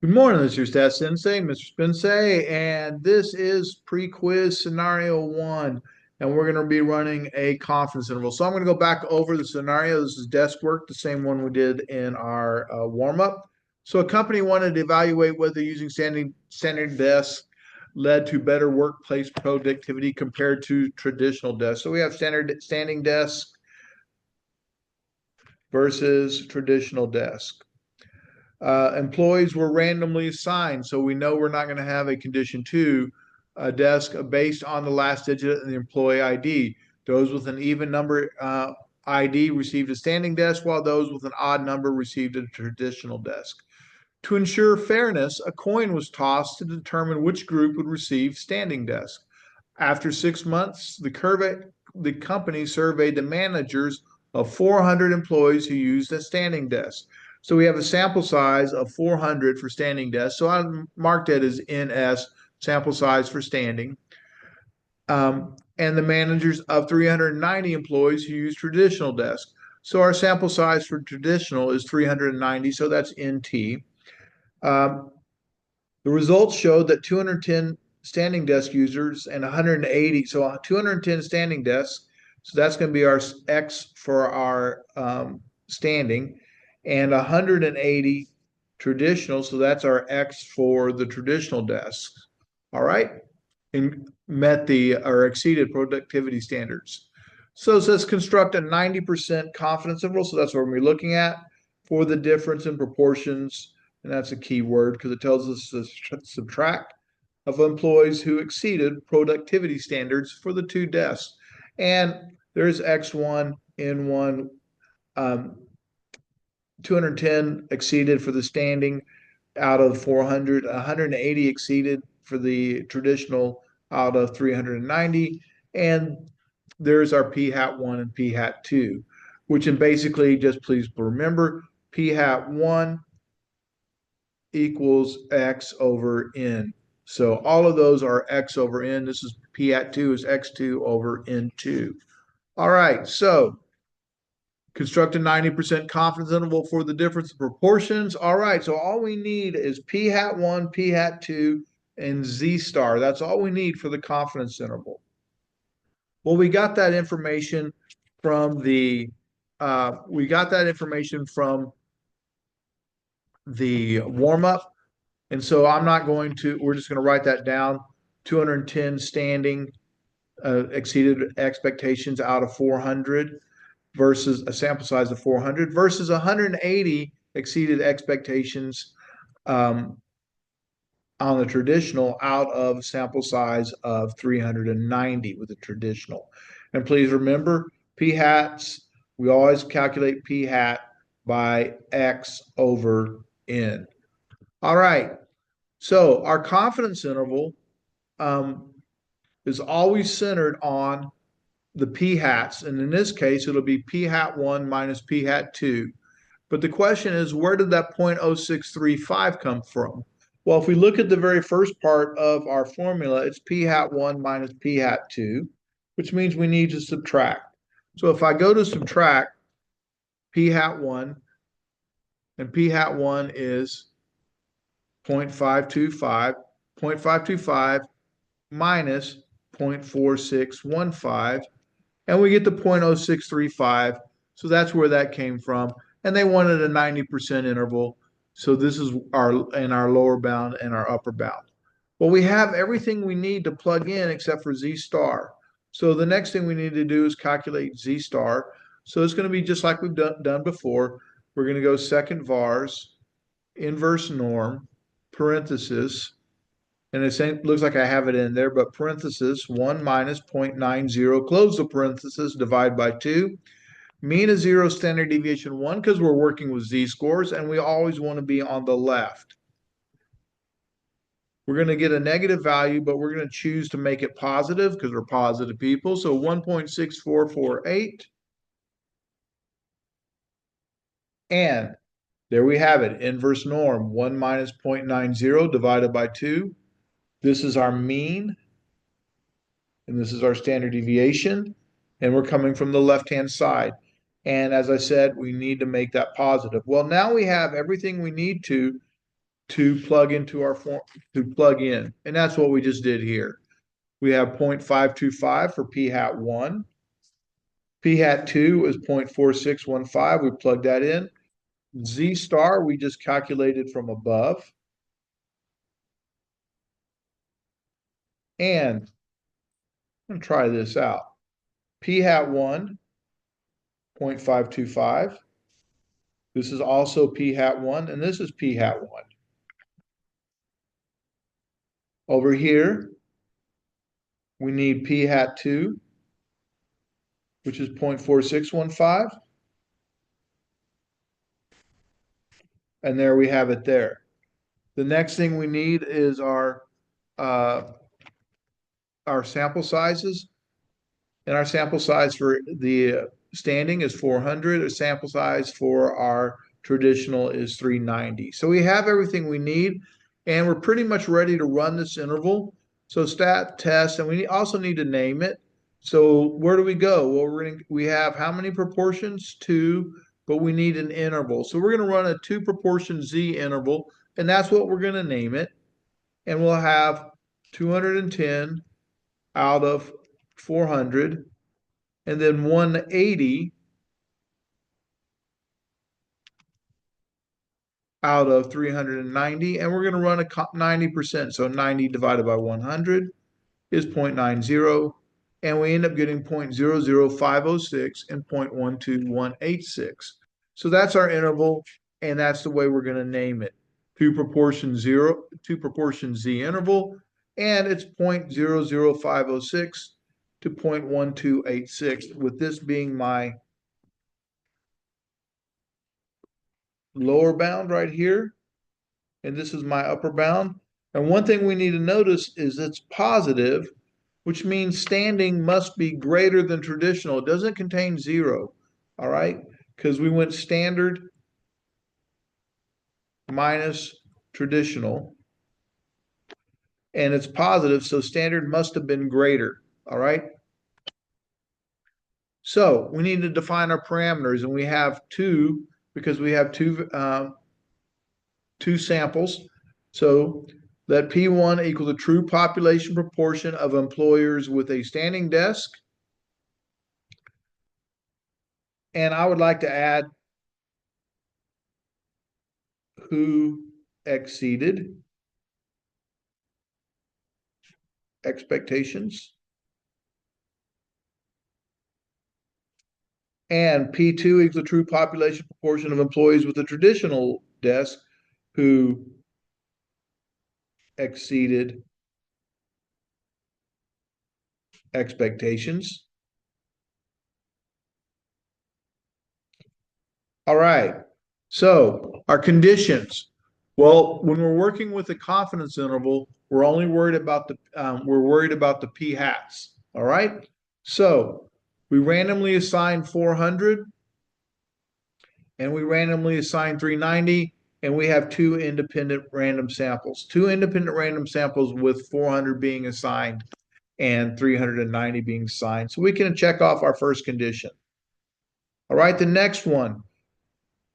Good morning, this is your Stat Sensei, Mr. Spensei, and this is pre-quiz scenario one, and we're going to be running a confidence interval. So I'm going to go back over the scenario. This is desk work, the same one we did in our warm-up. So a company wanted to evaluate whether using standing desks led to better workplace productivity compared to traditional desks. So we have standing desks versus traditional desk. Employees were randomly assigned, so we know we're not going to have a condition two desk based on the last digit of the employee ID. Those with an even number ID received a standing desk, while those with an odd number received a traditional desk. To ensure fairness, a coin was tossed to determine which group would receive standing desk. After 6 months, the company surveyed the managers of 400 employees who used a standing desk. So we have a sample size of 400 for standing desks. So I marked that as NS, sample size for standing. And the managers of 390 employees who use traditional desks. So our sample size for traditional is 390, so that's NT. Um, the results showed that 210 standing desk users and 180, so 210 standing desks. So that's going to be our X for our standing, and 180 traditional. So that's our X for the traditional desks. All right. And met the or exceeded productivity standards. So it says construct a 90% confidence interval. So that's what we're looking at for the difference in proportions. And that's a key word because it tells us to subtract of employees who exceeded productivity standards for the two desks. And there's X1, N1, 210 exceeded for the standing out of 400, 180 exceeded for the traditional out of 390. And there's our P hat 1 and P hat 2, which in basically just please remember P hat 1 equals X over N. So all of those are X over N. This is P hat 2 is X2 over N2. All right, so construct a 90% confidence interval for the difference of proportions. All right, so all we need is P hat 1, P hat 2, and Z star. That's all we need for the confidence interval. Well, we got that information from the warm up, and so I'm not going to. We're just going to write that down. 210 standing exceeded expectations out of 400 versus a sample size of 400 versus 180 exceeded expectations um, on the traditional out of sample size of 390 with the traditional. And please remember, p hats, we always calculate p hat by x over n. All right, so our confidence interval um, is always centered on the p hats, and in this case, it'll be p hat 1 minus p hat 2. But the question is, where did that 0.0635 come from? Well, if we look at the very first part of our formula, it's p hat 1 minus p hat 2, which means we need to subtract. So if I go to subtract p hat 1, and p hat 1 is 0.525, 0.525 minus 0.4615, and we get the 0.0635. So that's where that came from. And they wanted a 90% interval. So this is our lower bound and our upper bound. Well, we have everything we need to plug in except for Z star. So the next thing we need to do is calculate Z star. So it's going to be just like we've done before. We're going to go second vars, inverse norm, parenthesis, and it looks like I have it in there, but parenthesis 1 minus 0.90, close the parenthesis, divide by 2. Mean is 0, standard deviation 1, because we're working with z-scores, and we always want to be on the left. We're going to get a negative value, but we're going to choose to make it positive because we're positive people. So 1.6448. And there we have it, inverse norm, 1 minus 0.90 divided by 2. This is our mean, and this is our standard deviation, and we're coming from the left-hand side. And as I said, we need to make that positive. Well, now we have everything we need to to plug into our form, to plug in. And that's what we just did here. We have 0.525 for p hat 1. P hat 2 is 0.4615. We plugged that in. Z star, we just calculated from above. And I'm going to try this out. P hat 1, 0.525. This is also P hat 1, and this is P hat 1. Over here, we need P hat 2, which is 0.4615. And there we have it there. The next thing we need is uh, our sample sizes. And our sample size for the standing is 400. The sample size for our traditional is 390. So we have everything we need, and we're pretty much ready to run this interval. So stat test, and we also need to name it. So where do we go? Well, we have how many proportions? 2, but we need an interval. So we're going to run a 2 proportion Z interval, and that's what we're going to name it. And we'll have 210 out of 400, and then 180 out of 390, and we're going to run a 90%. So 90 divided by 100 is 0.90, and we end up getting 0.00506 and 0.12186. So that's our interval, and that's the way we're going to name it. 2 proportion Z interval, and it's 0.00506 to 0.1286, with this being my lower bound right here, and this is my upper bound. And one thing we need to notice is it's positive, which means standing must be greater than traditional. It doesn't contain 0, all right? Because we went standard minus traditional, and it's positive, so standard must have been greater, all right? So we need to define our parameters, and we have 2, because we have two samples. So let P1 equal the true population proportion of employers with a standing desk. And I would like to add who exceeded expectations. And P2 equals the true population proportion of employees with a traditional desk who exceeded expectations. All right. So our conditions. Well, when we're working with a confidence interval, we're only worried about the p hats. All right. So we randomly assign 400, and we randomly assign 390, and we have 2 independent random samples. 2 independent random samples with 400 being assigned and 390 being assigned. So we can check off our first condition. All right. The next one.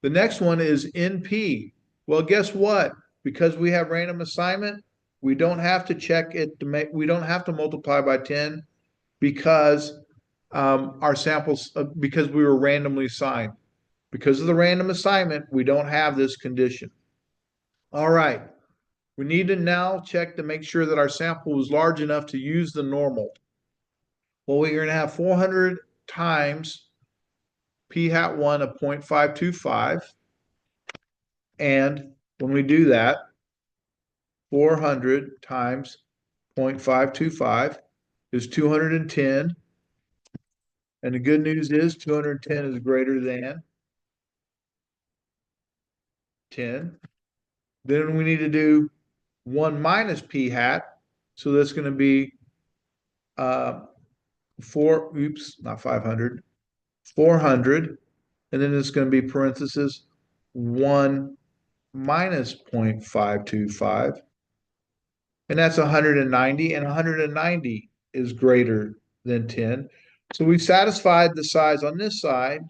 The next one is NP. Well, guess what? Because we have random assignment, we don't have to check it to make, we don't have to multiply by 10, because our samples, because we were randomly assigned. Because of the random assignment, we don't have this condition. All right. We need to now check to make sure that our sample was large enough to use the normal. Well, we're going to have 400 times p hat 1 of 0.525. And when we do that, 400 times 0.525 is 210. And the good news is 210 is greater than 10. Then we need to do 1 minus p hat. So that's going to be 400. And then it's going to be parenthesis 1 minus 0.525. And that's 190, and 190 is greater than 10. So we've satisfied the size on this side.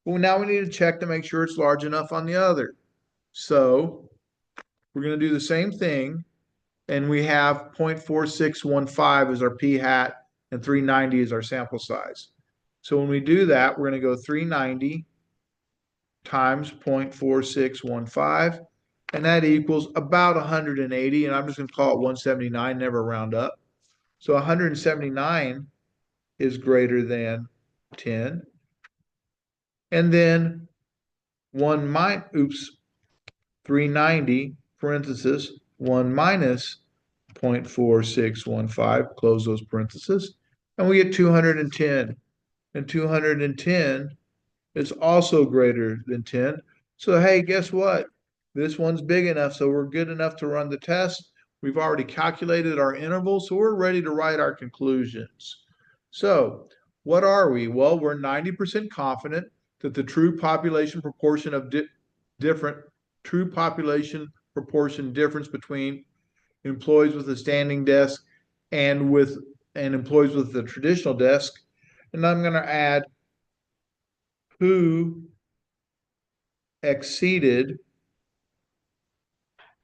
Well, now we need to check to make sure it's large enough on the other. So we're going to do the same thing, and we have 0.4615 as our p hat and 390 is our sample size. So when we do that, we're going to go 390 times 0.4615, and that equals about 180, and I'm just going to call it 179, never round up. So 179 is greater than 10. And then 390 parenthesis 1 minus 0.4615, close those parentheses, and we get 210. And 210 is also greater than 10. So, hey, guess what? This one's big enough, so we're good enough to run the test. We've already calculated our interval, so we're ready to write our conclusions. So, what are we? Well, we're 90% confident that the true population proportion of true population proportion difference between employees with a standing desk and employees with a traditional desk. And I'm going to add who exceeded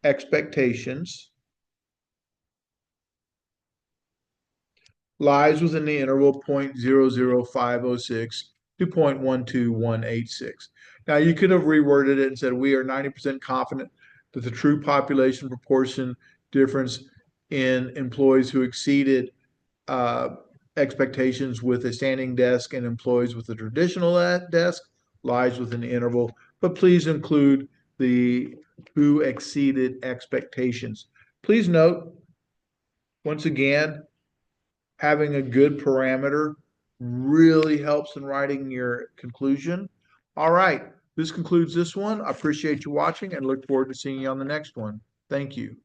expectations lies within the interval 0.00506 to 0.12186. Now, you could have reworded it and said, we are 90% confident that the true population proportion difference in employees who exceeded expectations with a standing desk and employees with a traditional desk lies within the interval, but please include the who exceeded expectations. Please note, once again, having a good parameter really helps in writing your conclusion. All right, this concludes this one. I appreciate you watching and look forward to seeing you on the next one. Thank you.